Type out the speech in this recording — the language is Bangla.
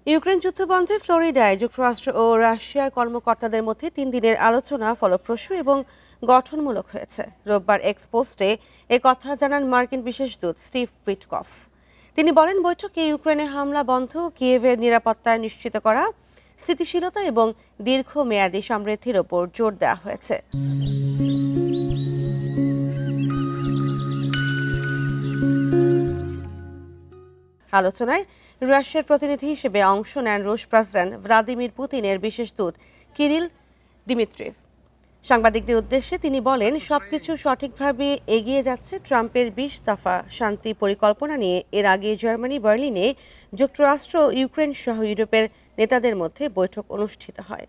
ইউক্রেন যুদ্ধ বন্ধে ফ্লোরিডায় যুক্তরাষ্ট্র ও রাশিয়ার কর্মকর্তাদের মধ্যে 3 দিনের আলোচনা ফলপ্রসূ এবং গঠনমূলক হয়েছে। রোববার এক্স পোস্টে কথা জানান মার্কিন বিশেষ দূত স্টিভ উইটকফ। তিনি বলেন, বৈঠকে ইউক্রেনে হামলা বন্ধ, কিয়েভের নিরাপত্তা নিশ্চিত করা, স্থিতিশীলতা এবং দীর্ঘমেয়াদী সমৃদ্ধির ওপর জোর দেওয়া হয়েছে। আলোচনায় রাশিয়ার প্রতিনিধি হিসেবে অংশ নেন রুশ প্রেসিডেন্ট ভ্লাদিমির পুতিনের বিশেষ দূত কিরিল দিমিত্রিভ। সাংবাদিকদের উদ্দেশ্যে তিনি বলেন, সবকিছু সঠিকভাবে এগিয়ে যাচ্ছে। ট্রাম্পের 20 দফা শান্তি পরিকল্পনা নিয়ে এর আগে জার্মানি বার্লিনে যুক্তরাষ্ট্র, ইউক্রেন সহ ইউরোপের নেতাদের মধ্যে বৈঠক অনুষ্ঠিত হয়।